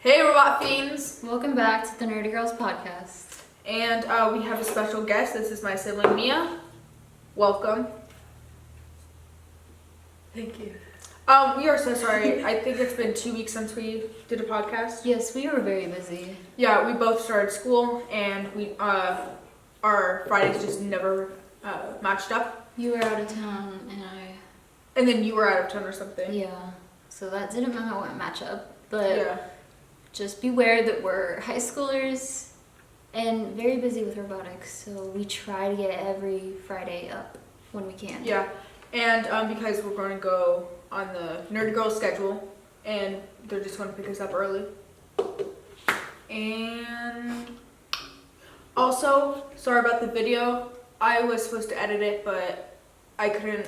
Hey, Robot Fiends! Welcome back to the Nerdy Girls podcast. And we have a special guest. This is my sibling, Mia. Welcome. Thank you. We are so sorry. I think it's been 2 weeks since we did a podcast. Yes, we were very busy. Yeah, we both started school, and we our Fridays just never matched up. You were out of town, And then you were out of town or something. yeah, so that didn't match up. But Yeah. just beware that we're high schoolers and very busy with robotics, so we try to get every Friday up when we can. Yeah. And because we're going to go on the Nerdy Girls schedule, and they're just going to pick us up early. And also, sorry about the video. I was supposed to edit it, but I couldn't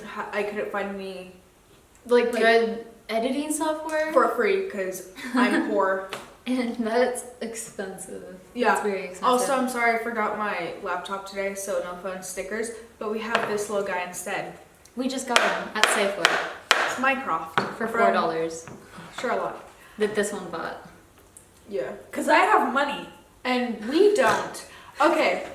find any Like good editing software? for free because I'm poor. And that's expensive. Yeah. It's very expensive. Also, I'm sorry I forgot my laptop today, so no phone stickers. But we have this little guy instead. we just got one at Safeway It's Mycroft for from $4 Charlotte. that this one bought. Yeah. Because I have money. And we don't. Okay,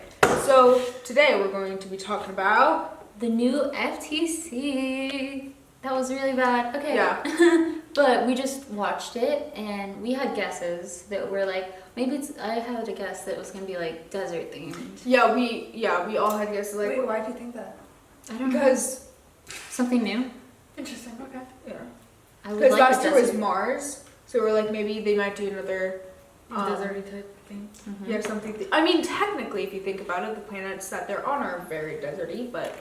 so today we're going to be talking about... The new FTC. That was really bad. Okay. Yeah. But we just watched it and we had guesses that were like, I had a guess that it was going to be like desert themed. Yeah, we all had guesses like... Wait, why do you think that? I don't know. Because... Something new. Interesting, okay. Yeah. I would Because like last a year was desert. Mars, so we're like, maybe they might do another... Deserty type thing. Mhm. Yeah, something... I mean, technically, if you think about it, the planets that they're on are very deserty, but...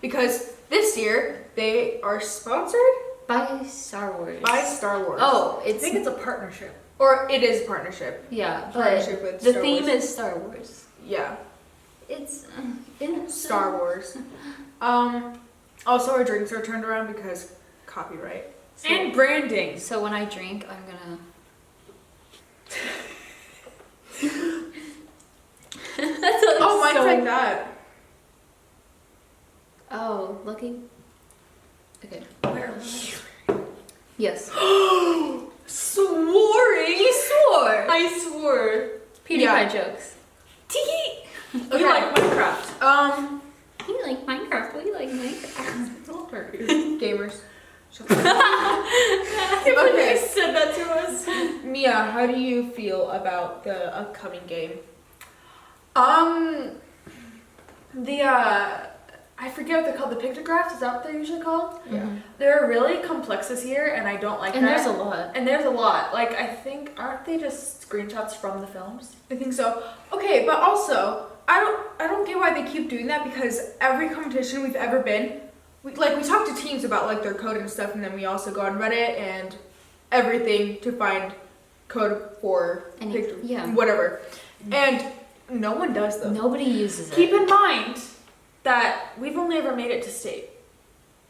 Because this year, they are sponsored By Star Wars. by Star Wars. Oh, I it's... think it's a partnership. Or it is a partnership. yeah, Partnership but with the Star theme Wars. is Star Wars. Yeah, It's... Star Wars. Also, our drinks are turned around because copyright. So, And branding. so when I drink, I'm gonna... That's like Oh, mine's so- like that. Oh, lucky. Okay. Where? Yes. Sworing! You swore! I swore. PewDiePie Yeah. jokes. Tiki! Okay. You like Minecraft. You like Minecraft? We like Minecraft. Gamers. I can't believe Okay. you said that to us. Mia, how do you feel about the upcoming game? I forget what they're called. The pictographs, is that what they're usually called? Yeah. They're really complex this year, and I don't like And that. there's a lot. And there's a lot. Like, I think, aren't they just screenshots from the films? I think so. Okay, but also, I don't get why they keep doing that because every competition we've ever been, we talk to teams about like their code and stuff, and then we also go on Reddit and everything to find code for Yeah. whatever. And no one does them. Nobody uses it. Keep in mind that we've only ever made it to state.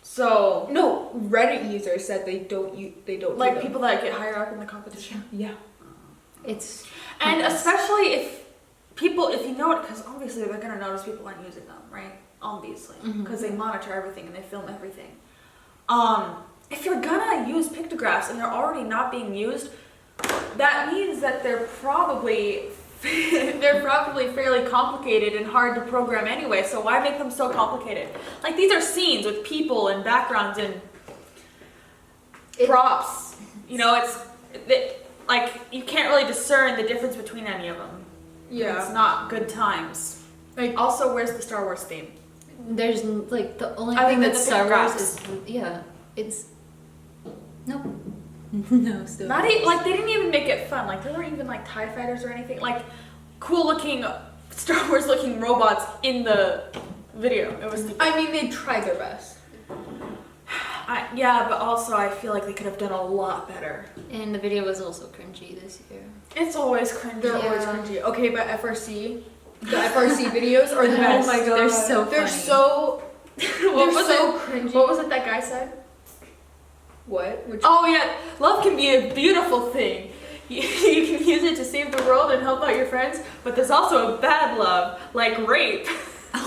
So, No, Reddit users said they don't do like them. people that get higher up in the competition. Yeah. It's And pointless. especially if you know it, because obviously they're going to notice people aren't using them, right? Obviously. Mhm. Because they monitor everything and they film everything. If you're going to use pictographs and they're already not being used, that means that they're probably fairly complicated and hard to program anyway, so why make them so complicated? Like, these are scenes with people and backgrounds and props. You know, like, you can't really discern the difference between any of them. Yeah. It's not good times. Like, Also, where's the Star Wars theme? There's like the only Other thing than that's the Star Wars pictographs. is it's nope. No, still. Not even, like, they didn't even make it fun. Like, there weren't even, like, TIE fighters or anything. Like, cool-looking, Star Wars-looking robots in the video. It was stupid. I mean, they tried their best. Yeah, but also I feel like they could have done a lot better. And the video was also cringy this year. It's always cringy. They're always Yeah. cringy. Okay, but FRC, the FRC videos are the Oh best. my God. They're so They're funny. so What was so it? cringy. What was it that guy said? What? Which Oh yeah, love can be a beautiful thing. You can use it to save the world and help out your friends, but there's also a bad love, like rape.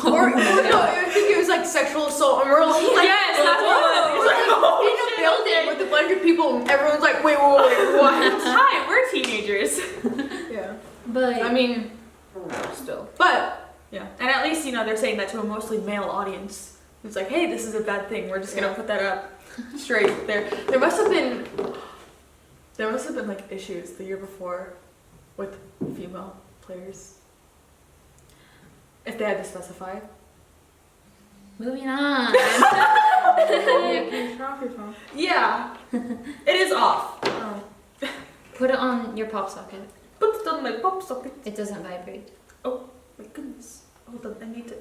or no, I think it was like sexual assault, and we're like, Yes, that's what it was. we're like in a building with a bunch of people, and everyone's like, wait, what? Hi, we're teenagers. teenagers. Yeah. But I mean, still. But Yeah. And at least, they're saying that to a mostly male audience. It's like, hey, this is a bad thing. We're just gonna put that up straight there. There must have been like issues the year before with female players. If they had to specify. moving on. yeah, can you turn off your phone? Yeah. It is off. Oh. Put it on your pop socket. Put it on my pop socket. It doesn't vibrate. Oh my goodness. Hold on, I need to.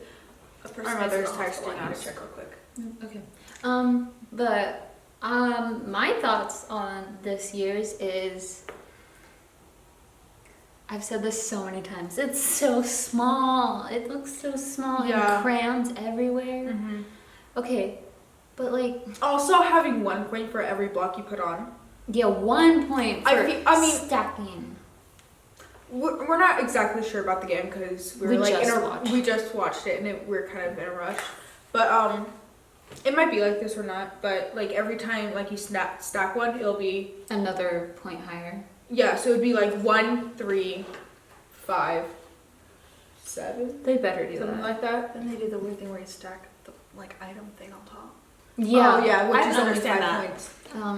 Our mother's texting I need us. to check real quick. Okay. But my thoughts on this year's is, I've said this so many times. It's so small. It looks so small Yeah. and crayons everywhere. Mm-hmm. Okay, but like, Also, having 1 point for every block you put on. yeah, 1 point for I mean- stacking. We're not exactly sure about the game because we were We like just watched. we just watched it and we're kind of in a rush. But it might be like this or not. But like every time like you stack one, it'll be Another point higher. yeah. So it'd be like 1, 3, 5, 7, They better do something that. like that. Then they do the weird thing where you stack the item thing on top. Yeah. Oh, yeah, which I is don't only understand 5 that. points.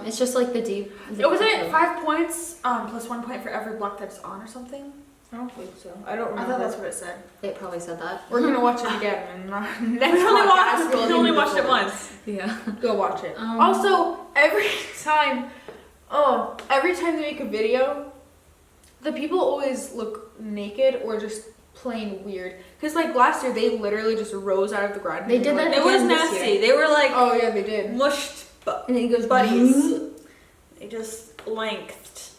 It's just like the deep. It wasn't it 5 points plus 1 point for every block that's on or something? I don't think so. I don't I remember. thought that's what it said. It probably said that. We're gonna watch it again and next We only podcast we'll only do watched it full- once. Yeah. Go watch it. Um, Also, every time they make a video, the people always look naked or just plain weird. Cause like last year, they literally just rose out of the ground. They did that It was again this nasty. year. They were like Oh yeah, they did. mushed And then he goes, buddies. They just lengthed.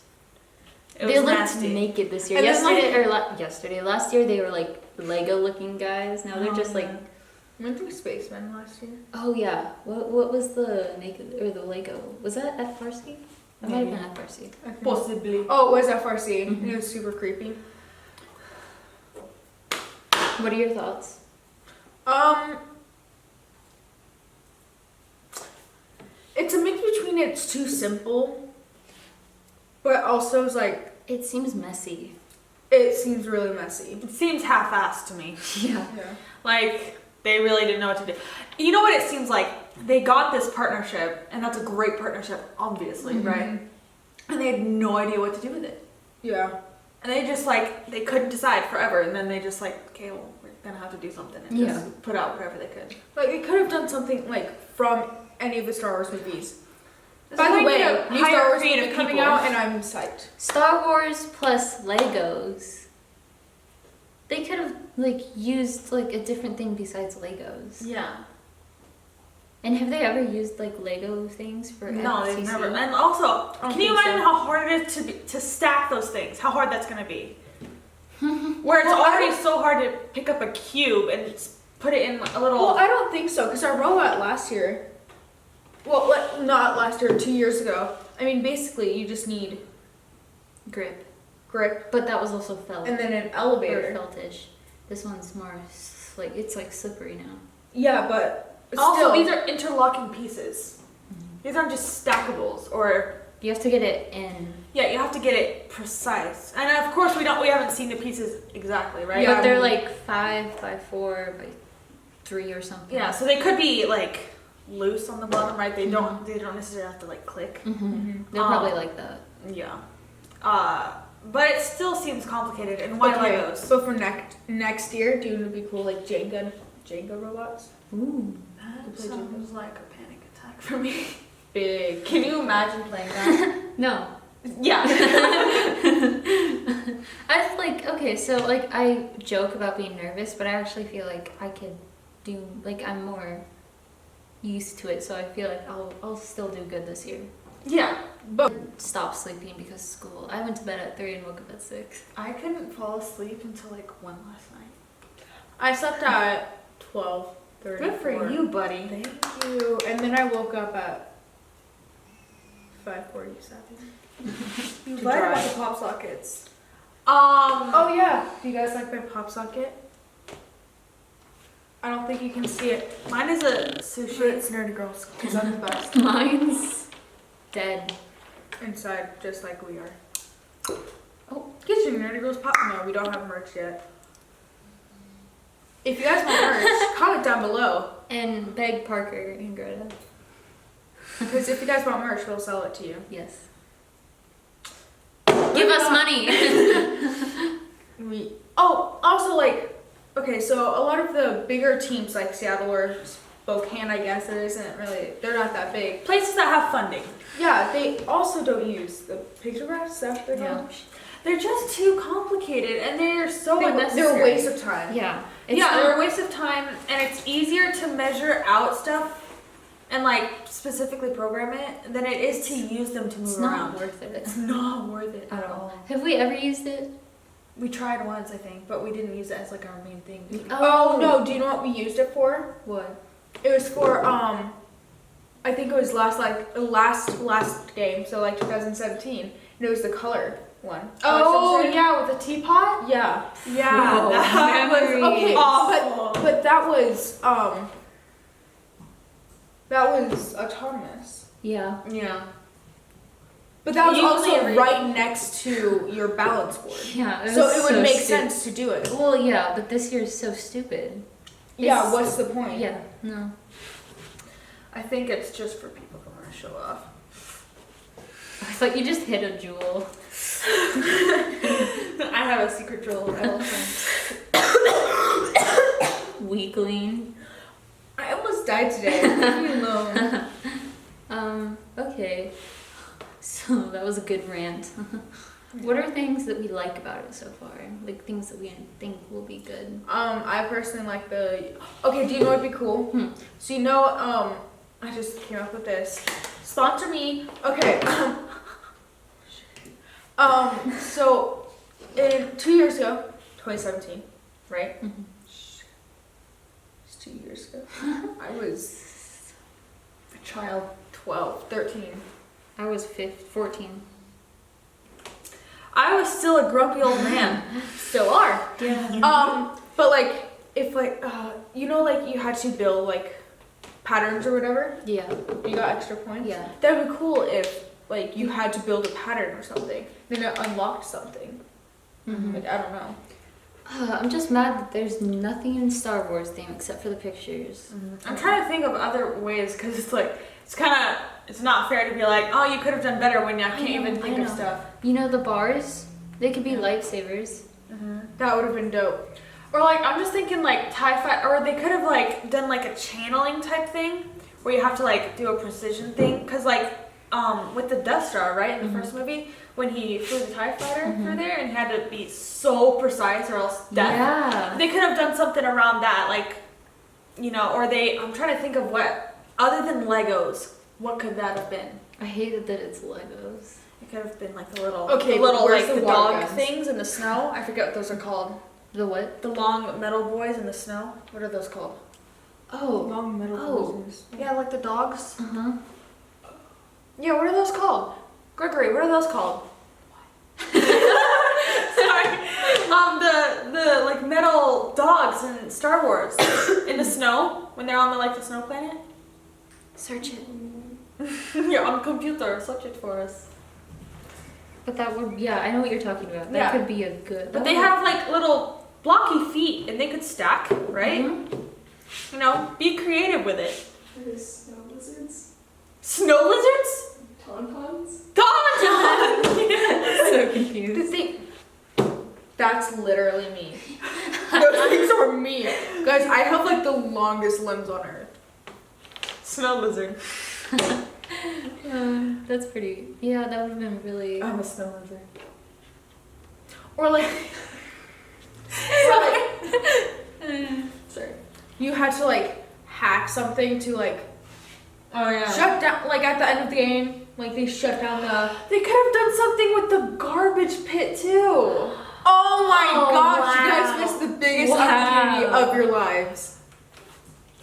It They was looked nasty. naked this year. And then, Last year they were like Lego-looking guys. Now they're just like, Went through Spaceman last year. oh yeah. What was the naked or the Lego? Was that FRC? It might have Maybe. been FRC. I think. Possibly. Oh, it was FRC. Mhm. It was super creepy. What are your thoughts? It's a mix between it's too simple, but also it's like It seems messy. it seems really messy. It seems half-assed to me. Yeah. Yeah. Like, they really didn't know what to do. You know what it seems like? They got this partnership, and that's a great partnership, obviously, Mhm. right? And they had no idea what to do with it. Yeah. And they just, like, they couldn't decide forever, and then they just, like, okay, well, we're gonna have to do something, and Yeah. just put out whatever they could. Like they could have done something like from any of the Star Wars movies. This By is the why way, you need to new hire Star Wars creative movie coming people. out, and I'm psyched. Star Wars plus Legos. They could have like used like a different thing besides Legos. Yeah. And have they ever used like Lego things for No, they've FTC? never. And also, don't can you think so. imagine how hard it is to stack those things? How hard that's gonna be? Where it's Well, I already so hard to pick up a cube and put it in a little. Well, I don't think so because our rollout last year. Well, not last year, 2 years ago. I mean, basically, you just need Grip. grip But that was also felt. and then an Or elevator. feltish. This one's more like it's like slippery now. Yeah, but Also, still, these are interlocking pieces. These aren't just stackables, or You have to get it in. yeah, you have to get it precise. And of course, we haven't seen the pieces exactly, right? Yeah, But they're I mean- like 5 by 4 by 3 or something. Yeah, so they could be like loose on the bottom, right? They don't necessarily have to like click. Mm-hmm. They're probably like that. Yeah. But it still seems complicated. And why okay, Legos? so for next year, do you want to be cool like Jenga robots? Ooh. That play sounds like a panic attack for me. Big. Can you imagine playing that? No. Yeah. I like okay, so like I joke about being nervous, but I actually feel like I could do like I'm more used to it, so I feel like I'll still do good this year. Yeah. But Stop sleeping because of school. I went to bed at 3 and woke up at 6. I couldn't fall asleep until like 1 last night. I slept at 12:30. Good for you, buddy. Thank you. And then I woke up at 5:47. You To lied about drive. the pop sockets. Oh yeah. Do you guys like my pop socket? I don't think you can see it, Mine is a but sushi. it's Nerdy Girls because I'm the best. Mine's dead. Inside, just like we are. Nerdy Girls pop? No, we don't have merch yet. If you guys want merch, comment down below. And beg Parker and Greta. Because if you guys want merch, we'll sell it to you. Yes. Give us money. Also, like, okay, so a lot of the bigger teams like Seattle or Spokane, I guess, they're not that big. Places that have funding. Yeah, they also don't use the pictographs stuff. They're just too complicated, and they're so unnecessary. They're a waste of time. Yeah. They're a waste of time, and it's easier to measure out stuff and like specifically program it than it is to use them to move It's around. not worth it. It's not worth it at all. Have we ever used it? We tried once, I think, but we didn't use it as like our main thing. Oh no! Do you know what we used it for? What? It was for I think it was last game, so like 2017, and it was the color one. Oh yeah, with the teapot. Yeah. Yeah, Whoa, that was Okay, awful. but that was autonomous. Yeah. Yeah. But that was Usually also every- right next to your balance board. Yeah. So it would make stupid. sense to do it. Well, yeah, but this year is so stupid. Yeah, It's- what's the point? Yeah. No. I think it's just for people who want to show off. I thought you just hit a jewel. I have a secret jewel. Weakling. I almost died today. Leave me alone. Okay. So that was a good rant. What are things that we like about it so far? Like things that we think will be good. I personally like the. Okay, do you know what'd be cool? So I just came up with this. Sponsor me. Okay. So in 2 years ago, 2017, right? Mhm. It's 2 years ago. I was a child, 12, 13. I was 14. I was still a grumpy old man. Still are. Yeah. But like, if like, like you had to build like patterns or whatever, Yeah. you got extra points. Yeah. That'd be cool if like you had to build a pattern or something, then it unlocked something. Mhm. Like I don't know. I'm just mad that there's nothing in Star Wars theme except for the pictures. I'm trying to think of other ways because it's not fair to be like, oh, you could have done better when you can't even think of stuff. You know the bars? They could be lifesavers. That would have been dope. Or like, I'm just thinking like TIE fight, or they could have like done like a channeling type thing where you have to like do a precision thing. Cause like, with the Death Star, right, in the first movie, when he flew the TIE fighter through there and he had to be so precise or else death. Yeah. They could have done something around that, like, I'm trying to think of what, other than Legos, what could that have been? I hated that it's Legos. It could have been like the little, Okay, but where's like the the water dog guns? things in the snow. I forget what those are called. The what? The long metal boys in the snow. What are those called? Oh. Long metal hoses. Yeah, like the dogs. Uh-huh. Yeah, what are those called? Gregory, what are those called? Sorry. The like metal dogs in Star Wars in the snow when they're on the snow planet. Search it. Yeah, on the computer, search it for us. But that would, yeah, I know what you're talking about. That Yeah. could be a good. But they have like little blocky feet and they could stack, right? Mhm. Be creative with it. What is snow lizards? Snow lizards? Tauntauns? Tauntaun! So The confused. thing. That's literally me. Those things are me. Guys, I have like the longest limbs on earth. Snow lizard. That's pretty. Yeah, that would have been really. I'm a snow lizard. Or like. Sorry. You had to like hack something to like Oh yeah. shut down, like at the end of the game, like they shut down the. They could have done something with the garbage pit too. Oh my Oh, gosh, you wow. guys missed the biggest Wow. opportunity of your lives.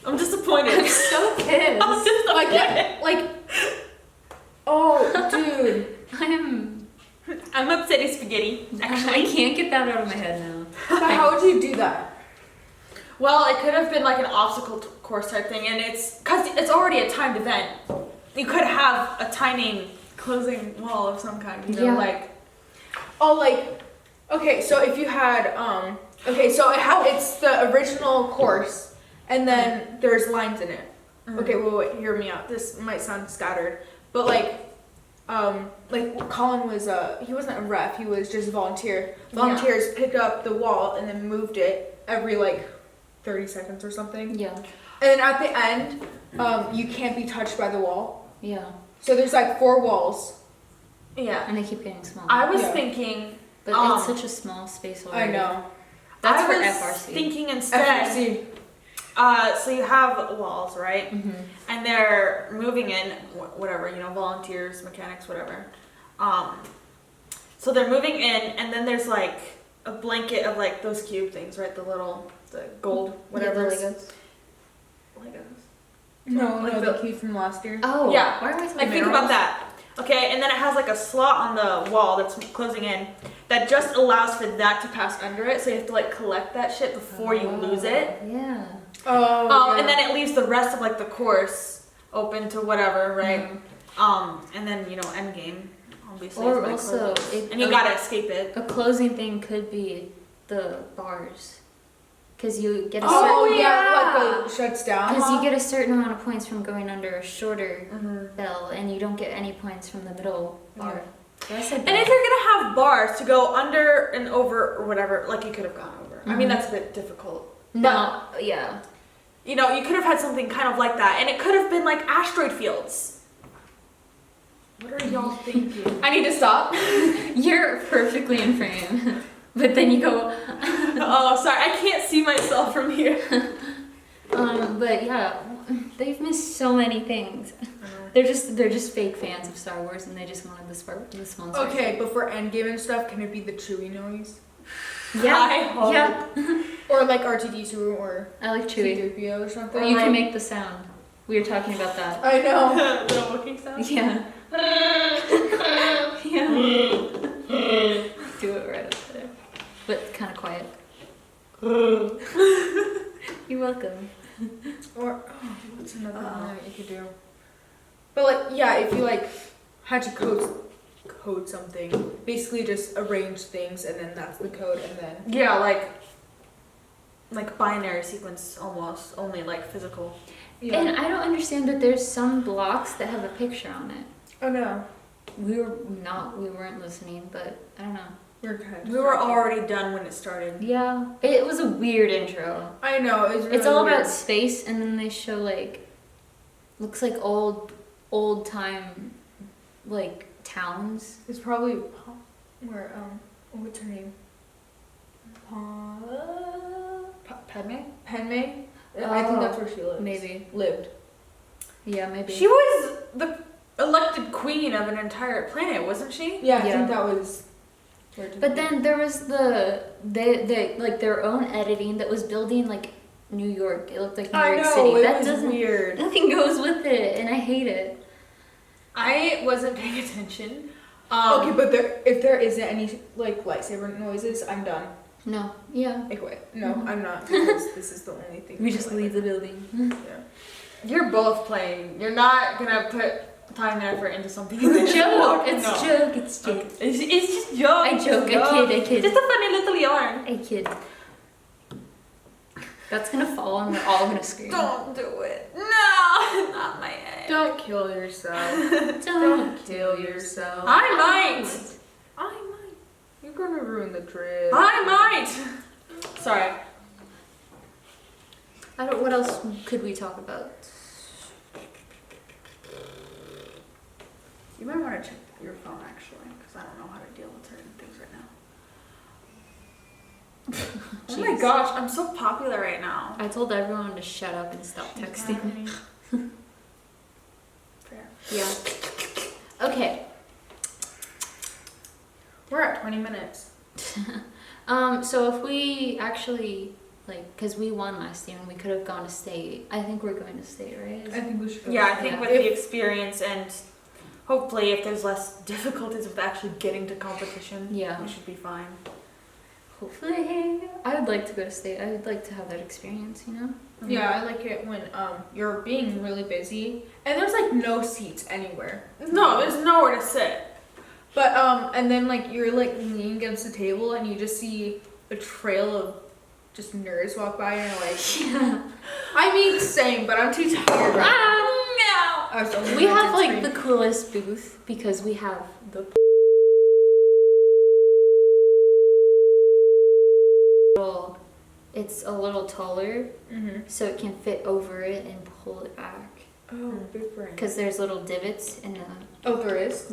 I'm disappointed. So pissed. I'm disappointed. Oh, dude. I'm upset as spaghetti. I Actually. can't get that out of my head now. But how would you do that? Well, it could have been like an obstacle course type thing, and because it's already a timed event. You could have a timing closing wall of some kind. Yeah. Oh, like Okay, so if you had it's the original course, and then there's lines in it. Okay, wait, hear me out. This might sound scattered, but like Colin was he wasn't a ref, he was just a volunteer. Volunteers picked up the wall and then moved it every like 30 seconds or something. Yeah. And then at the end, you can't be touched by the wall. Yeah. So there's like 4 walls. Yeah. And they keep getting smaller. I was thinking, but it's such a small space I already. know. That's I for was FRC. thinking instead. FRC. So you have walls, right? Mm-hmm. And they're moving in, whatever, volunteers, mechanics, whatever. So they're moving in, and then there's like a blanket of like those cube things, right? The gold, whatever. Yeah, the Legos. Legos. No, Like no, the- the key from last year. Oh. Yeah. Why am I so Like think about that. Okay, and then it has like a slot on the wall that's closing in that just allows for that to pass under it. So you have to like collect that shit before you lose it. Yeah. Oh. Yeah. And then it leaves the rest of like the course open to whatever, right? And then end game, obviously. Or is when it also, closes. And you gotta escape it. a closing thing could be the bars. Because you get a Oh certain yeah, like it shuts down. because you get a certain amount of points from going under a shorter Mm-hmm. bell, and you don't get any points from the middle bar. That's And if you're gonna have bars to go under and over or whatever, like you could have gone over. I mean, Mhm. that's a bit difficult. no, yeah, You could have had something kind of like that, and it could have been like asteroid fields. What are y'all thinking? I need to stop. you're perfectly in frame, but then you go. Oh, sorry, I can't see myself from here. But yeah, they've missed so many things. They're just fake fans of Star Wars, and they just wanted the small. Okay, but for endgame and stuff, can it be the Chewie noise? Yeah, hope. yeah. Or like R2D2 or I like Chewie. C-3PO or something? Or you can make the sound. We were talking about that. I know. The walking sound. Yeah. Yeah. Do it right up there, but kind of quiet. You're welcome. Or what's another one that you could do? But like, yeah, if you like had to code something, basically just arrange things and then that's the code and then Yeah, like binary sequence almost, only like physical. yeah. And I don't understand that there's some blocks that have a picture on it. Oh no, We weren't listening, but I don't know. we're kind of. We were already done when it started. Yeah, it was a weird intro. I know it's. Really It's all weird. about space, and then they show like, looks like old time, like towns. It's probably where what's her name? Padme? Padme. I think that's where she lives. Maybe. Lived. Yeah, maybe. She was the elected queen of an entire planet, wasn't she? Yeah, I Yeah. think that was. But then there was they like their own editing that was building like New York. It looked like New I York know City. it That was doesn't. weird. Nothing goes with it, and I hate it. I wasn't paying attention. Okay, but if there isn't any like lightsaber noises, I'm done. No. Yeah. I quit. No, I'm not because this is the only thing. We just leave the building. Yeah. You're both playing. You're not gonna put time and effort into something. It's a joke. It's No. joke. It's joke. Okay. It's just joke. I joke. I kid. Just a funny little yarn. I kid. That's gonna fall, and we're all gonna scream. Don't do it. No, not my head. Don't kill yourself. Don't kill yourself. I might. You're gonna ruin the trip. I might. Sorry. I don't. What else could we talk about? You might want to check your phone actually, because I don't know how to deal with certain things right now. Oh my Jeez. gosh, I'm so popular right now. I told everyone to shut up and stop texting me. Fair. Yeah. Okay. We're at 20 minutes. So if we actually because we won last year and we could have gone to state. I think we're going to state, right? I think we should go. Yeah, I think Yeah. with the experience and hopefully if there's less difficulties with actually getting to competition, Yeah. we should be fine. Hopefully, I would like to go to state. I would like to have that experience. Yeah, I like it when you're being really busy and there's like no seats anywhere. No, there's nowhere to sit. But and then like you're like leaning against the table and you just see a trail of just nerds walk by and you're like, Yeah. I mean same, but I'm too tired. Right now. I was only We on have like screen. the coolest booth because we have the it's a little taller, so it can fit over it and pull it back. Oh, big brain. Because there's little divots in the Oh, there is.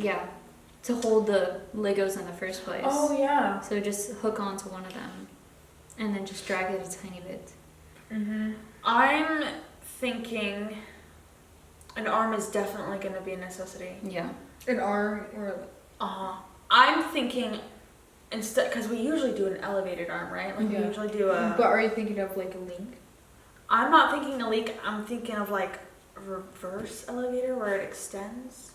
to hold the Legos in the first place. Oh yeah. So just hook onto one of them, and then just drag it a tiny bit. I'm thinking an arm is definitely going to be a necessity. Yeah. An arm or. I'm thinking instead, because we usually do an elevated arm, right? Like Yeah. we usually do a. But are you thinking of like a link? I'm not thinking a leak. I'm thinking of like a reverse elevator where it extends.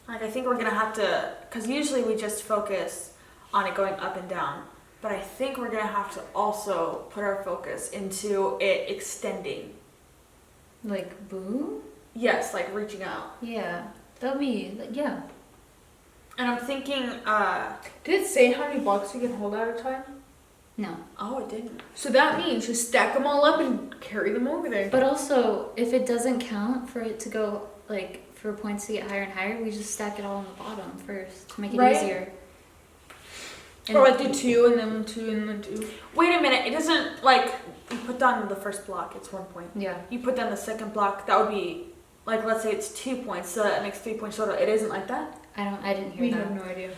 Like I think we're gonna have to, because usually we just focus on it going up and down. But I think we're gonna have to also put our focus into it extending. Like boo? Yes, like reaching out. Yeah. That'll be yeah. And I'm thinking, Did it say how many blocks you can hold at a time? No. oh, it didn't. So that means just stack them all up and carry them over there. But also, if it doesn't count for it to go like for points to get higher and higher, we just stack it all on the bottom first to make it Right. easier. Or like do 2 and then 2 and then 2. Wait a minute, it doesn't, like, you put down the first block, it's 1 point. Yeah. You put down the second block, that would be, like, let's say it's 2 points, so that makes 3 points total. It isn't like that? I didn't hear We that. have no idea.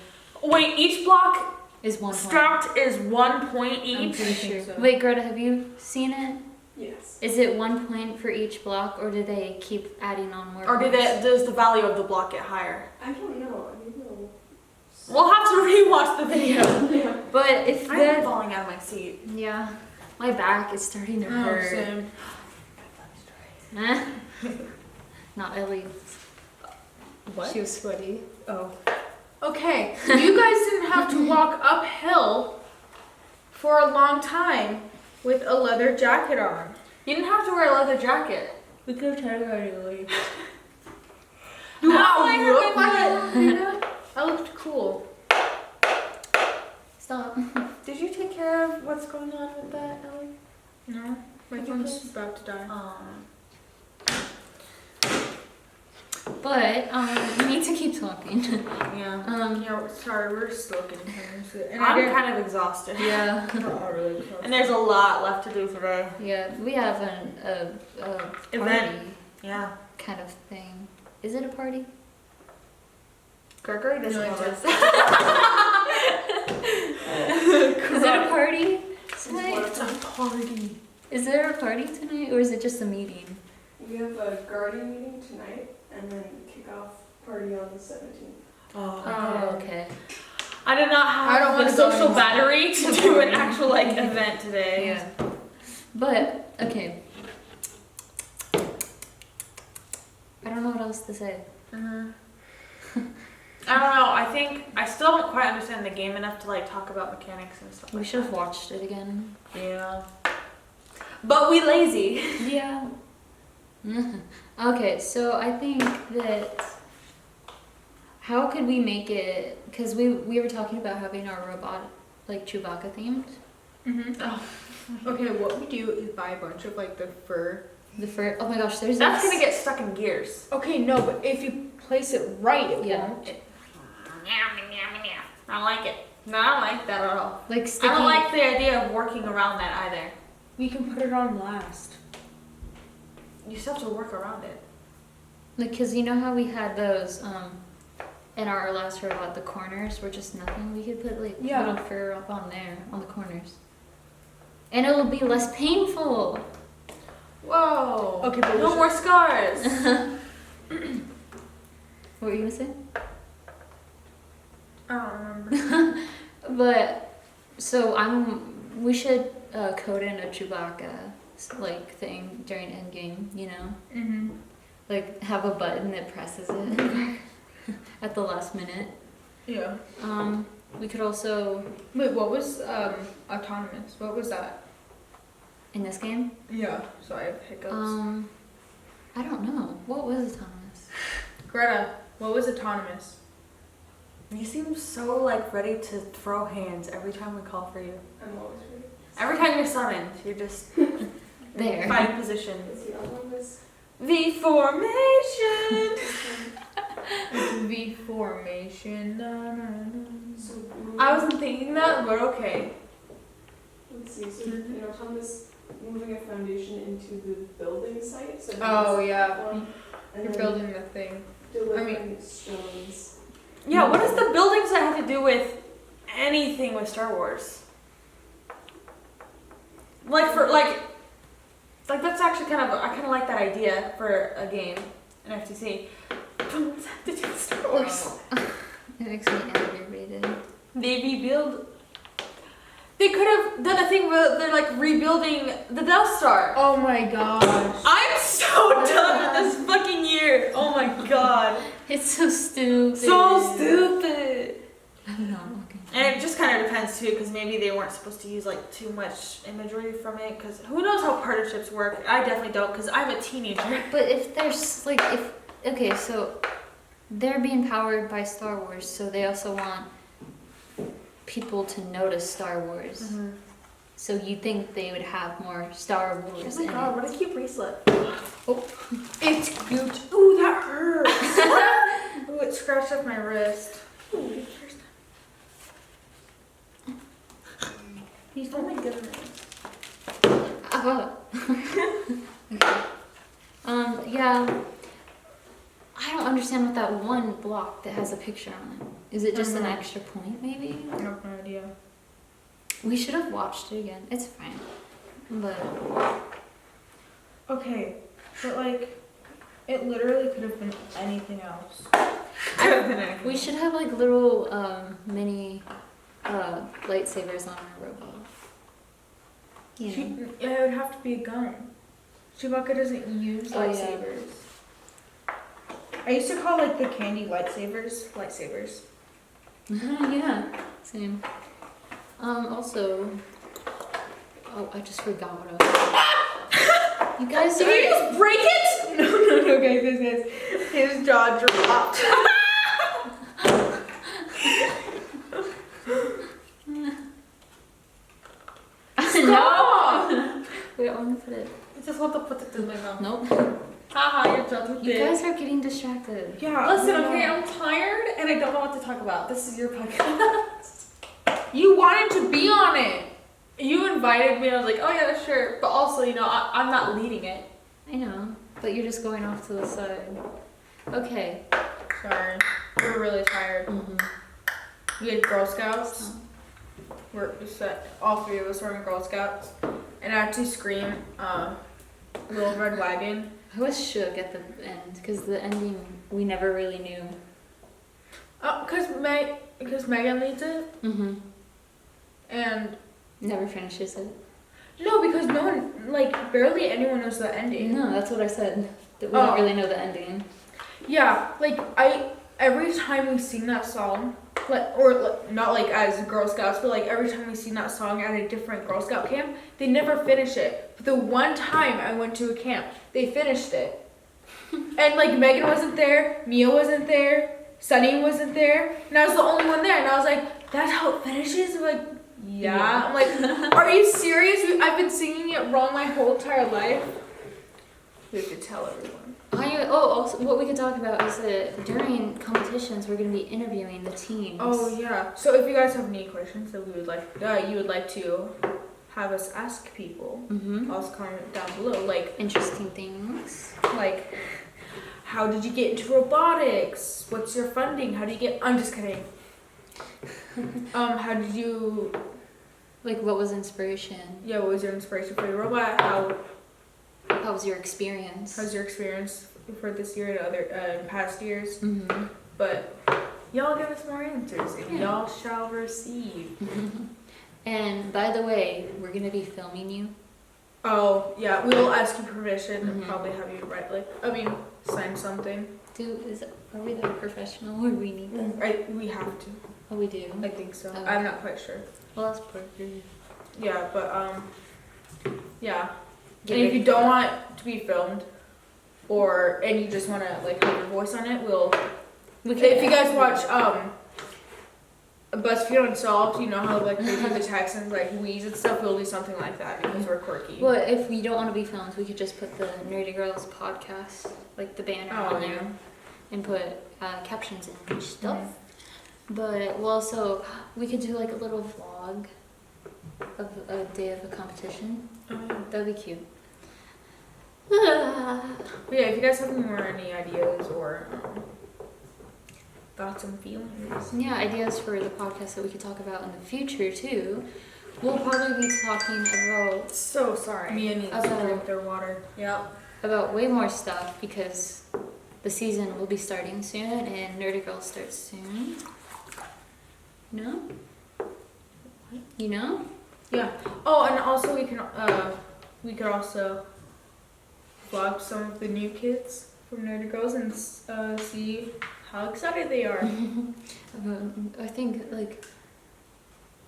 Wait, each block Is 1 point. stacked is 1 point I'm each? pretty I think sure. so. Wait, Greta, have you seen it? Yes. Is it 1 point for each block, or do they keep adding on more? Or points? does the value of the block get higher? I don't know. I don't know. We'll have to rewatch the video. Yeah. But if I'm that, falling out of my seat. yeah, my back is starting to Oh, hurt. same. Not Ellie. What? She was sweaty. Oh. Okay, you guys didn't have to walk uphill for a long time with a leather jacket on. You didn't have to wear a leather jacket. We could have tried it already. Do I looked cool. Stop. Did you take care of what's going on with that, Ellie? No, my Could you phone's please? about to die. But we need to keep talking. Yeah. Yeah, sorry, we're still getting home. And I'm kind of exhausted. Yeah. We're all really close. And there's a lot left to do today. Yeah, we have a Event. party Yeah. kind of thing. Is it a party? Gregory doesn't No, know it this. Is it a party tonight? It's a party. Is there a party tonight, or is it just a meeting? We have a guardian meeting tonight, and then kickoff party on the 17th. Oh, okay. I did not I don't have wanna the go social anymore. battery to do an actual like event today. Yeah. But okay. I don't know what else to say. I don't know. I think I still don't quite understand the game enough to like talk about mechanics and stuff. We Like should have watched it again. Yeah. But we lazy. Yeah. Okay, so I think that how could we make it? Because we were talking about having our robot like Chewbacca themed. Okay, what we do is buy a bunch of like the fur. The fur. Oh my gosh, there's That's this- gonna get stuck in gears. Okay, no, but if you place it right, it Yeah. won't. I don't like it. No, I don't like that at all. like I sticky. don't like the idea of working around that either. We can put it on last. You still have to work around it. Like, cause you know how we had those in our last robot, the corners were just nothing. We could put like Yeah. little fur up on there on the corners, and it will be less painful. Whoa. Okay, but we no should- more scars. What were you gonna say? I don't remember. But so we should code in a Chewbacca like thing during endgame, you know, like have a button that presses it at the last minute. Yeah. We could also Wait, what was autonomous? What was that? in this game. Yeah. So I have hiccups. I don't know what was autonomous. Greta, what was autonomous? You seem so like ready to throw hands every time we call for you. I'm always ready. Every time you're summoned, you're just There. fighting position. Is the other one was The formation. V formation. Na, na, na. so. I wasn't thinking that, but okay. Let's see. So Tom is moving a foundation into the building site. So Oh yeah, platform, and you're then building the thing. delivering stones. Yeah, what does the building site have to do with anything with Star Wars? Like that's actually I kind of like that idea for a game, an FTC. Buildings have to do with Star Wars. It makes me aggravated. They rebuild. They could have done a thing where they're like rebuilding the Death Star. Oh my gosh. I'm so done with this fucking year. Oh my god. It's so stupid. So stupid. I'm not looking. And it just kind of depends too, because maybe they weren't supposed to use like too much imagery from it. Because who knows how partnerships work? I definitely don't, because I'm a teenager. But if there's like okay, so they're being powered by Star Wars, so they also want people to notice Star Wars. Mm-hmm. So you think they would have more Star Oh Wars my in god, it? what a cute bracelet. It's cute. Ooh, that hurts. Ooh, it scratched up my wrist. Ooh, Oh my goodness. Okay. Yeah. I don't understand what that one block that has a picture on it. Is it just an extra point, maybe? I have no idea. We should have watched it again. It's fine. But Okay, but like, it literally could have been anything else. we should have like little mini lightsabers on our robot. You know? Yeah, it would have to be a gun. Chewbacca doesn't use Oh, yeah. lightsabers. I used to call like the candy lightsabers. Yeah, same. Also, oh, I just forgot what I was. You guys Did you just break it? No, guys. His jaw dropped. No. Wait, I want to put it. I just want to put it in my mouth. Nope. Haha, you're done with You it. guys are getting distracted. Yeah. Listen, okay, I'm tired and I don't know what to talk about. This is your podcast. You wanted to be on it. You invited me, and I was like, oh yeah, sure. But also, I'm not leading it. I know, but you're just going off to the side. Okay. Sorry. We're really tired. We had Girl Scouts. All three of us were in Girl Scouts. And I had to scream, Little Red Wagon. I was shook at the end because the ending we never really knew. Oh, because Megan leads it. And Never finishes it. no, because no one, like, barely anyone knows the ending. No, that's what I said. That we Oh. don't really know the ending. Yeah, like, every time we sing that song, not like as Girl Scouts, but like every time we sing that song at a different Girl Scout camp, they never finish it. But the one time I went to a camp, they finished it. And like Megan wasn't there, Mia wasn't there, Sunny wasn't there, and I was the only one there. And I was like, that's how it finishes? I'm like, yeah. I'm like, are you serious? I've been singing it wrong my whole entire life. We have to tell everyone. Also, what we could talk about is that during competitions, we're going to be interviewing the teams. Oh yeah. So if you guys have any questions that you would like to have us ask people, also comment down below. Like Interesting things. like, how did you get into robotics? What's your funding? How do you get? I'm just kidding. How did you? Like, what was inspiration? Yeah. What was your inspiration for your robot? How was your experience? How's your experience for this year and other past years? Mm-hmm. But y'all give us more answers, and Yeah. y'all shall receive. And by the way, we're going to be filming you. Oh yeah, we will ask you permission and Mhm. probably have you sign something. Are we that professional or we need that? We have to. Oh, we do. I think so. Okay. I'm not quite sure. Well, that's perfect. Yeah, but yeah. Get And if ready you for don't that. want to be filmed, and you just want to like have your voice on it, We if you guys watch BuzzFeed Unsolved, you know how like they do the Texans like wheeze and stuff. We'll do something like that because we're quirky. Well, if we don't want to be filmed, we could just put the Nerdy Girls podcast, like the banner on there, and put captions in and stuff. But we'll also, we could do like a little vlog of a day of a competition. Oh, yeah. That'd be cute. But yeah, if you guys have any ideas or thoughts and feelings. Yeah, ideas for the podcast that we could talk about in the future too. We'll probably be talking about So sorry. Mia needs to drink their water. Yep. about way more stuff because the season will be starting soon and Nerdy Girls starts soon. No? You know? Yeah. Oh, and also we could also vlog some of the new kids from Nerdy Girls and see how excited they are. I think like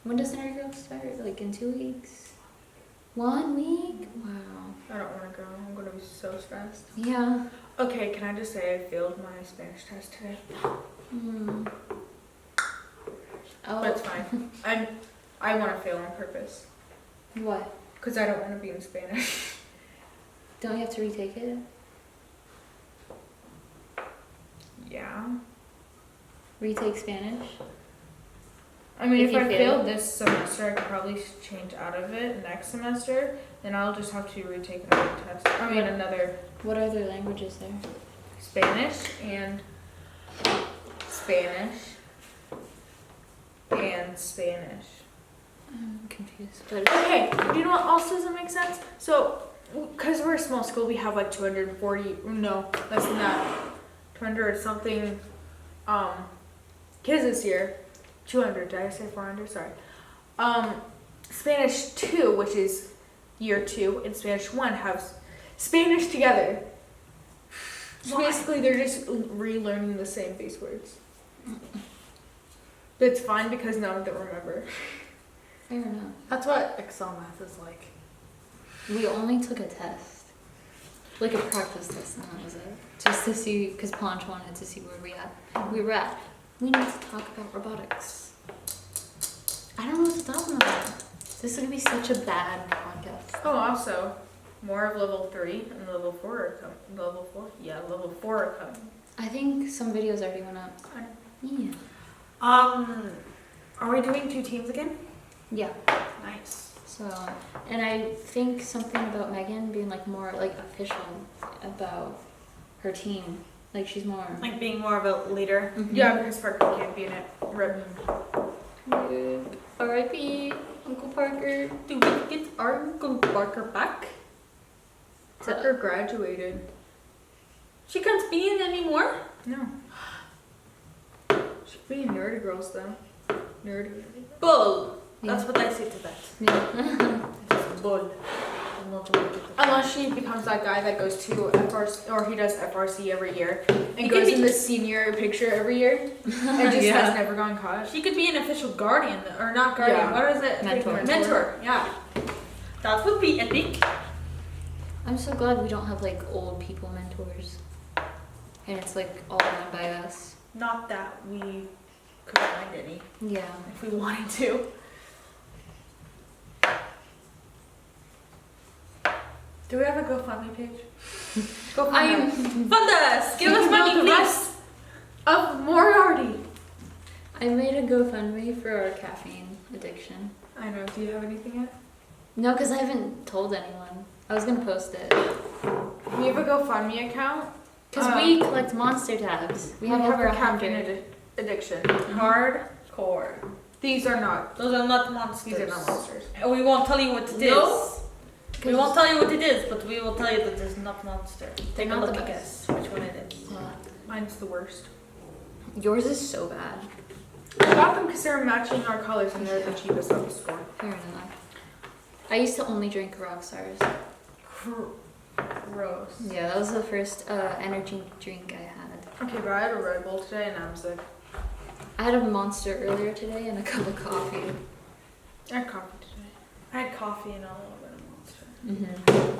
when does Nerdy Girls start? Like in 2 weeks? 1 week? Wow. I don't want to go. I'm gonna be so stressed. Yeah. Okay, can I just say I failed my Spanish test today? Mm. Oh. But it's fine. I want to fail on purpose What? because I don't want to be in Spanish. Don't you have to retake it? Yeah. Retake Spanish? I mean, If if you I fail? failed this semester, I could probably change out of it next semester. Then I'll just have to retake another test. I mean, another What other languages there? Spanish and Spanish and Spanish. I'm confused. But Okay, you know what else doesn't make sense? So, because we're a small school, we have like 240, no, less than that, 200 something kids this year. 200, did I say 400? Sorry. Spanish 2, which is year 2, and Spanish 1 have Spanish together. So Why? basically, they're just relearning the same base words. But it's fine because none of them remember. fair enough. That's what Excel math is like. We only took a test. Like a practice test, and that was it. Just to see, because Ponch wanted to see where we were at. We need to talk about robotics. I don't know what to talk about. This is going to be such a bad podcast. Oh, also, more of level 3 and level 4 are coming. Level 4? Yeah, level 4 are coming. I think some videos already went up. Yeah. Are we doing 2 teams again? Yeah. Nice. So, and I think something about Megan being like more like official about her team. Like she's more. Like being more of a leader. Mhm. Yeah, because Parker can't be in it. Rip. R.I.P. Uncle Parker. Do we get our Uncle Parker back? Parker graduated. She can't be in anymore? No. She'd be in Nerdy Girls though. Nerdy. Bull. Yeah. That's what I say to that. Yeah. It's bull. I'm not going to Unless she becomes that guy that goes to FRC, or he does FRC every year, and He goes could in be- the senior picture every year, and just Yeah. has never gone caught. She could be an official guardian, or not guardian. Yeah. What is it? Mentor. Mentor. Yeah. That would be epic. I'm so glad we don't have like old people mentors. And it's like all run by us. Not that we could find any Yeah. if we wanted to. Do we have a GoFundMe page? I'm Fund us! Give us money, please! Of Moriarty. I made a GoFundMe for our caffeine addiction. I know. Do you have anything yet? No, because I haven't told anyone. I was gonna post it. We have a GoFundMe account. Because we collect monster tabs. We have over a caffeine 100. addiction. Hardcore. These are not. Those are not monsters. These are not monsters. And we won't tell you what it is. No. We won't tell you what it is, but we will tell you that it's not monster. Take a Not the look and best. guess which one it is. Mine's the worst. Yours is so bad. I got them because they're matching our colors and they're the cheapest on the store. Fair enough. I used to only drink Rockstars. Gross. Yeah, that was the first energy drink I had. Okay, but I had a Red Bull today and I'm sick. I had a Monster earlier today and a cup of coffee. I had coffee today. I had coffee and a little bit of monster.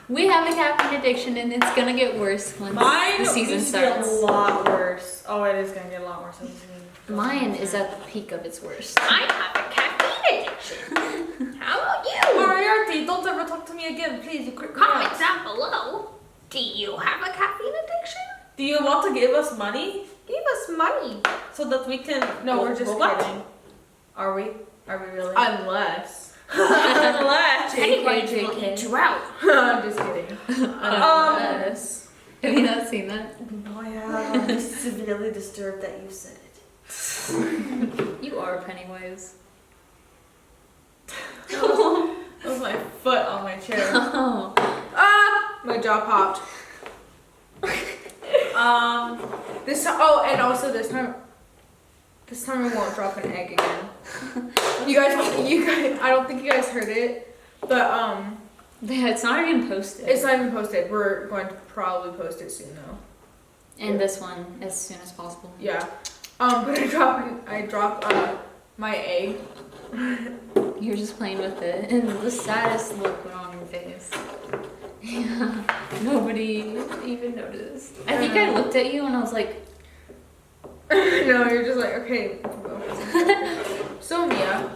We have a caffeine addiction and it's gonna get worse once Mine the season used to get starts. a lot worse. Oh, it is gonna get a lot worse. Mine is at the peak of its worst. I have a caffeine addiction. How about you? Moriarty, don't ever talk to me again, please. You quick Comment down below. Do you have a caffeine addiction? Do you want to give us money Give us money. so that we can? No, we're just What? kidding. Are we? Are we really? Unless. Unless. Anybody's JK. will eat you out. I'm just kidding. Unless. Have you not seen that? Oh yeah, I'm severely disturbed that you said it. You are Pennywise. That was my foot on my chair. Oh. Ah! My jaw popped. This time. Oh, and also this time. This time we won't drop an egg again. You guys. I don't think you guys heard it, but Yeah, it's not even posted. it's not even posted. We're going to probably post it soon though. And this one as soon as possible. Yeah. But I dropped my egg. You're just playing with it, and the saddest look went on your face. Yeah, nobody even noticed. I think I looked at you and I was like, No, you're just like, okay. So Mia,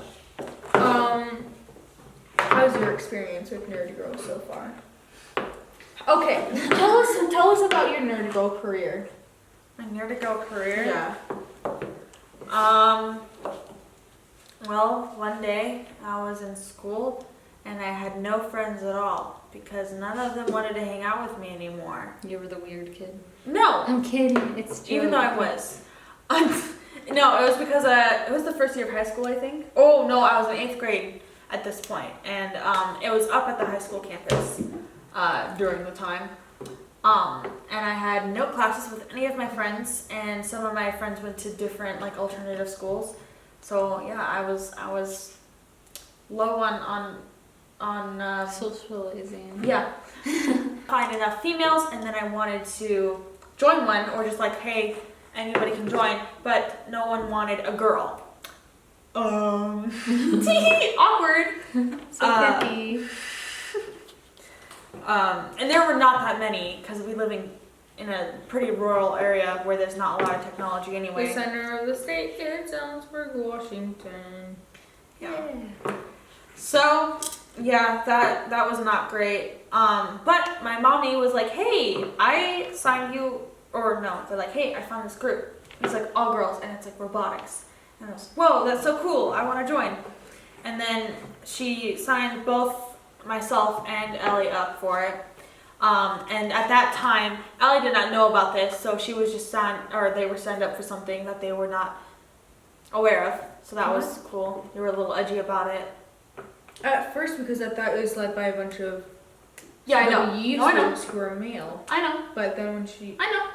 how's your experience with Nerdy Girl so far? Okay, tell us about your Nerdy Girl career. My Nerdy Girl career. Yeah. Well, one day I was in school and I had no friends at all because none of them wanted to hang out with me anymore. you were the weird kid. No, I'm kidding. It's true. even though I was. No, it was because it was the first year of high school, I think. Oh no, I was in 8th grade at this point, and it was up at the high school campus during the time. And I had no classes with any of my friends, and some of my friends went to different like alternative schools. So yeah, I was low on socializing. yeah, find enough females, and then I wanted to join one, or just like, hey, anybody can join, but no one wanted a girl. Awkward. So creepy. And there were not that many because we live in a pretty rural area where there's not a lot of technology The anyway. center of the state is Ellensburg, Washington. Yeah. So yeah, that was not great. But my mommy was like, hey, I signed you, or no, they're like, hey, I found this group. It's like all girls and it's like robotics. And I was, whoa, that's so cool. I want to join. And then she signed both myself and Ellie up for it. And at that time, Ellie did not know about this, so she was just they were signed up for something that they were not aware of. So that was cool. They were a little edgy about it. At first, because I thought it was led by a bunch of Yeah, I know. YouTubers No, I know. who were male. I know. But then when she, I know.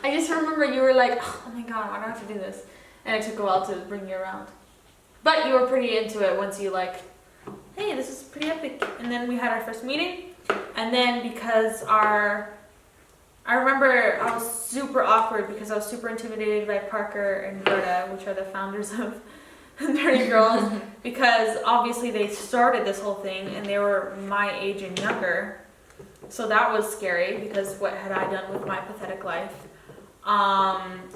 I just remember you were like, oh my god, why do I have to do this? And it took a while to bring you around. But you were pretty into it once you like, hey, this is pretty epic. And then we had our first meeting. And then because I remember I was super awkward because I was super intimidated by Parker and Gerda, which are the founders of Nerdy Girls, because obviously they started this whole thing and they were my age and younger. So that was scary because what had I done with my pathetic life?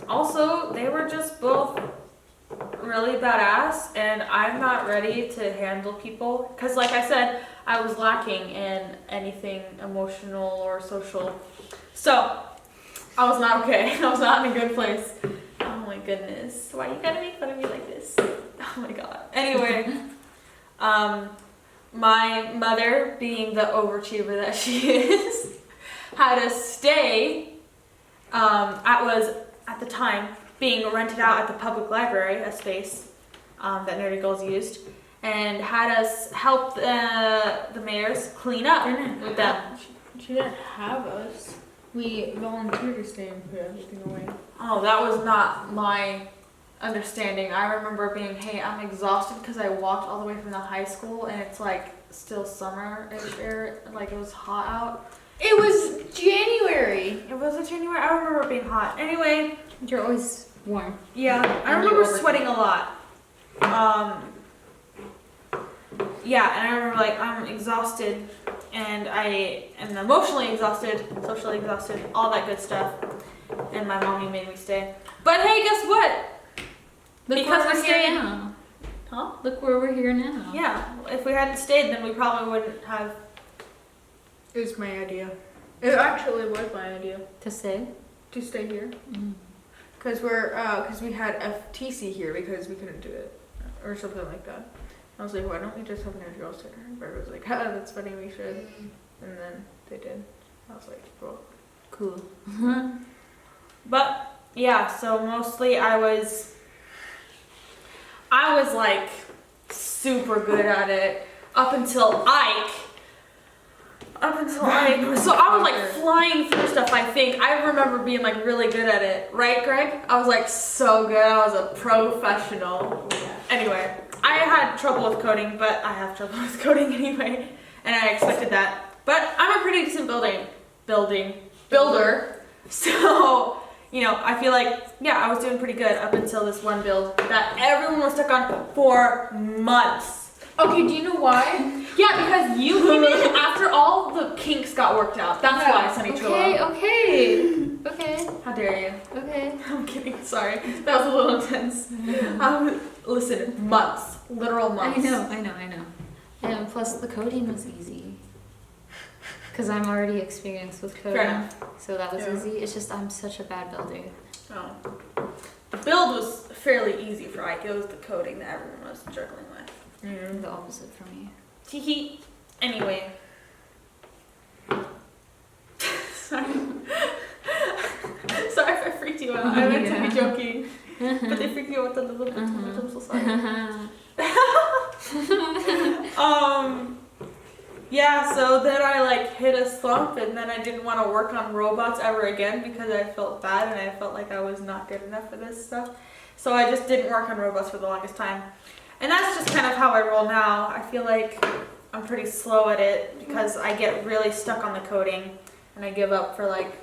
Also, they were just both really badass, and I'm not ready to handle people because, like I said, I was lacking in anything emotional or social. So I was not okay. I was not in a good place. Oh my goodness, why you gotta make fun of me like this? Oh my god. Anyway, my mother, being the overachiever that she is, had us stay. Was at the time being rented out at the public library, a space that Nerdy Girls used, and had us help the mayors clean up with them. She didn't have us. We volunteered to stay and put everything away. Oh, that was not my understanding. I remember being, hey, I'm exhausted because I walked all the way from the high school and it's like still summer-ish air, like it was hot out. It was January. It was a January. I remember it being hot. Anyway, You're always warm. yeah, I And you remember over- sweating a lot. Yeah, and I remember like I'm exhausted, and I am emotionally exhausted, socially exhausted, all that good stuff. and my mommy made me stay. But hey, guess what? Look Because where we're we're here staying- now. Huh? Look where we're here now. Yeah, if we hadn't stayed, then we probably wouldn't have. It was my idea. It actually was my idea To stay. to stay here. Mm. Because we had FTC here because we couldn't do it. Or something like that. I was like, why don't we just have an girl sitter? And Barbara was like, that's funny, we should. And then they did. I was like, cool. Cool. But yeah, so mostly I was like super good at it up until Ike. So I was like flying through stuff, I think. I remember being like really good at it. Right, Greg? I was like so good. I was a professional. Anyway, I had trouble with coding, but I have trouble with coding anyway. And I expected that. But I'm a pretty decent builder. So, you know, I feel like, yeah, I was doing pretty good up until this one build that everyone was stuck on for months. Okay, do you know why? Yeah, because you came in after all the kinks got worked out. That's why, Sunny Chilla. Okay. How dare you? Okay. I'm kidding, sorry. That was a little intense. Listen, months. Literal months. I know. And plus the coding was easy. Because I'm already experienced with coding. Fair enough. So that was Yeah. easy. It's just I'm such a bad builder. Oh. The build was fairly easy for Ike. It was the coding that everyone was struggling with. The opposite for me. Teehee. Anyway. Sorry. Sorry if I freaked you out. I meant to be joking. But they freaked you out a little bit too much. I'm so sorry. Yeah, so then I like hit a slump and then I didn't want to work on robots ever again because I felt bad and I felt like I was not good enough for this stuff. So I just didn't work on robots for the longest time. And that's just kind of how I roll now. I feel like I'm pretty slow at it because I get really stuck on the coding and I give up for like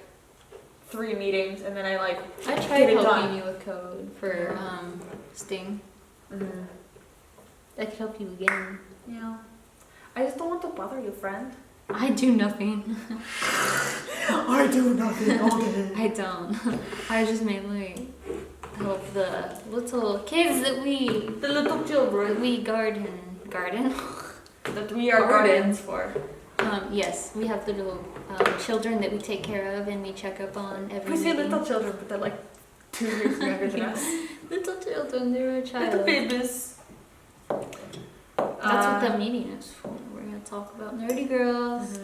3 meetings and then I like I tried get it helping done. you with code for Sting. Mm-hmm. I could help you again. Yeah. I just don't want to bother you, friend. I do nothing. I do nothing all day. I don't. I just mainly help the little kids that we The little children garden. that we are guardians for. Yes, we have little children that we take care of and we check up on every We say meeting. little children, but they're like 2 years younger than us. Little children, they're a child. Little babies. That's what the meeting is for. We're gonna talk about nerdy girls.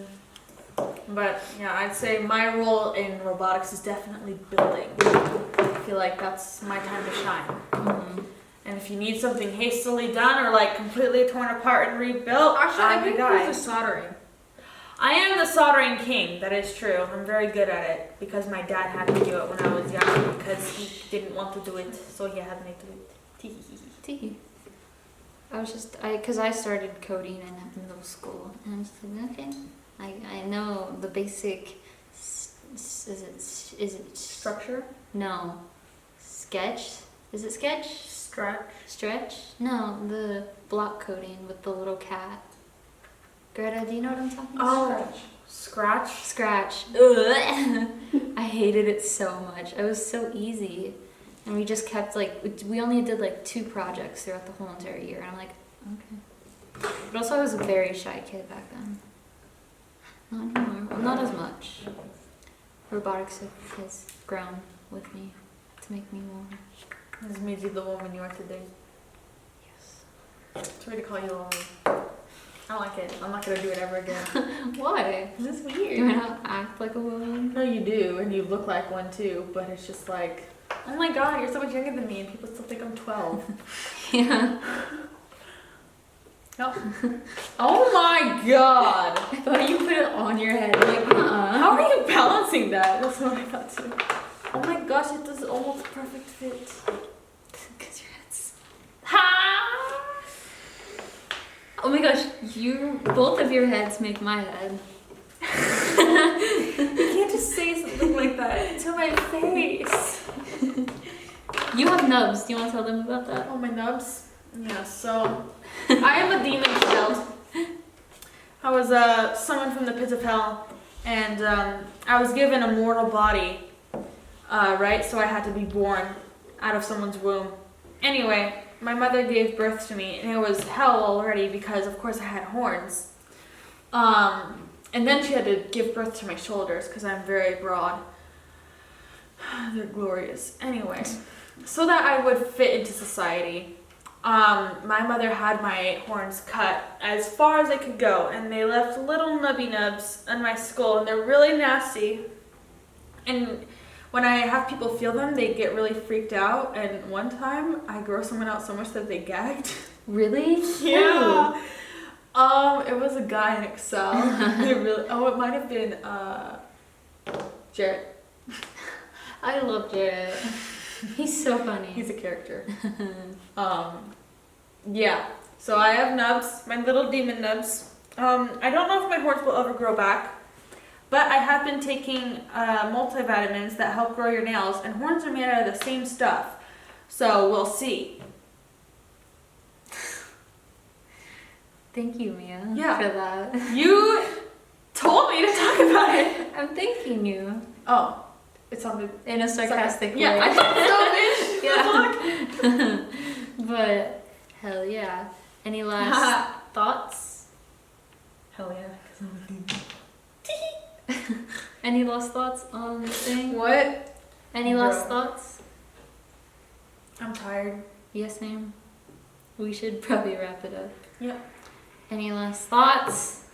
But yeah, I'd say my role in robotics is definitely building. I feel like that's my time to shine. Mm-hmm. And if you need something hastily done or like completely torn apart and rebuilt, Actually, I I'm the think guy. it was the soldering. I am the soldering king, that is true. I'm very good at it because my dad had to do it when I was young because he didn't want to do it, so he had me do it. Tee. I was just, because I started coding in middle school, and I'm just like, okay, I know the basic, is it Structure? No, sketch? Is it sketch? Stretch? No, the block coding with the little cat. Greta, do you know what I'm talking about? Oh, scratch? Scratch. Ugh. I hated it so much. It was so easy. And we just kept we only did 2 projects throughout the whole entire year. And I'm like, okay. But also I was a very shy kid back then. Not anymore. Well, not as much. Robotics has grown with me to make me more. This made you the woman you are today. Yes. It's weird to call you a woman. I don't like it. I'm not gonna do it ever again. Why? This is Do I weird. not act like a woman? No, you do, and you look like one too, but it's just like, oh my god, you're so much younger than me, and people still think I'm 12. Yeah. Oh my god! I thought you put it on your head. Like, How are you balancing that? That's what I thought too. Oh my gosh, it does almost perfect fit. Because your head's... Ha! Oh my gosh, both of your heads make my head. You can't just say something like that to my face. You have nubs. Do you want to tell them about that? Oh, my nubs? Yeah, so I am a demon child. I was summoned from the pits of hell, and I was given a mortal body right? So I had to be born out of someone's womb. Anyway, my mother gave birth to me, and it was hell already because, of course, I had horns. And then she had to give birth to my shoulders because I'm very broad. They're glorious. Anyway, so that I would fit into society, my mother had my horns cut as far as they could go, and they left little nubby nubs on my skull, and they're really nasty. And when I have people feel them, they get really freaked out. And one time, I grossed someone out so much that they gagged. Really? Yeah. It was a guy in Excel. It might have been Jarrett. I love Jarrett. He's so funny. He's a character. Yeah. So I have nubs, my little demon nubs. I don't know if my horns will ever grow back, but I have been taking multivitamins that help grow your nails, and horns are made out of the same stuff. So we'll see. Thank you, Mia, Yeah. for that. You told me to talk about it. I'm thanking you. Oh, it sounded In a sarcastic way. Yeah, I thought so, bitch. Yeah. But, hell yeah. Any last thoughts? Hell yeah. 'Cause I'm a demon. Any last thoughts on the thing? What? Any last Bro. thoughts? I'm tired. Yes, ma'am. We should probably wrap it up. Yep. Any last thoughts?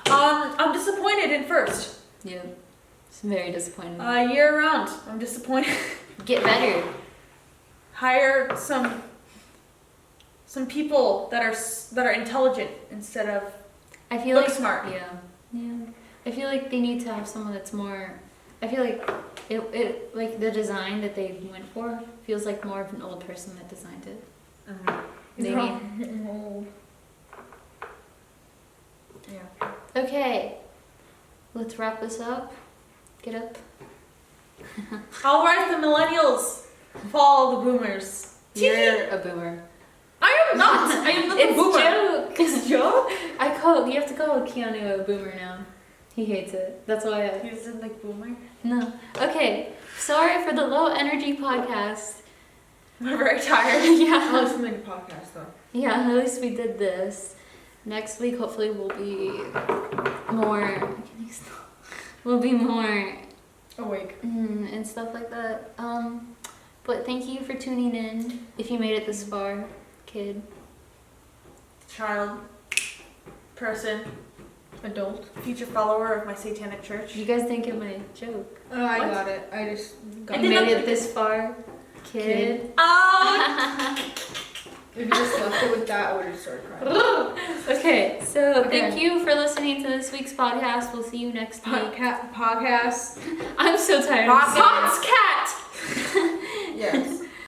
I'm disappointed in first. Yeah. It's very disappointing. Year round, I'm disappointed. Get better. Hire some people that are intelligent instead of I feel look like smart. Yeah. I feel like they need to have someone that's more. I feel like it like the design that they went for feels like more of an old person that designed it. They need. Old. Yeah. Okay. Let's wrap this up. Get up. All right, the millennials fall the boomers. You're a boomer. I am not. I am not a It's boomer. joke. It's joke. You have to call Keanu a boomer now. He hates it. That's why He doesn't like boomer. No. Okay. Sorry for the low energy podcast. I'm very tired. Yeah. I'll listen to the podcast though. Yeah, at least we did this. Next week, hopefully, we'll be more. We'll be more Awake. and stuff like that. But thank you for tuning in. If you made it this far, kid, Child, person, Adult. future follower of my satanic church. you guys didn't get my joke. Oh, I What? got it. I just got You did made not- it this far, kid. Oh. If you just left it with that, I would have started crying. Okay, so Okay. thank you for listening to this week's podcast. We'll see you next week. Podcast. I'm so tired. of saying it. Pops cat. Yes.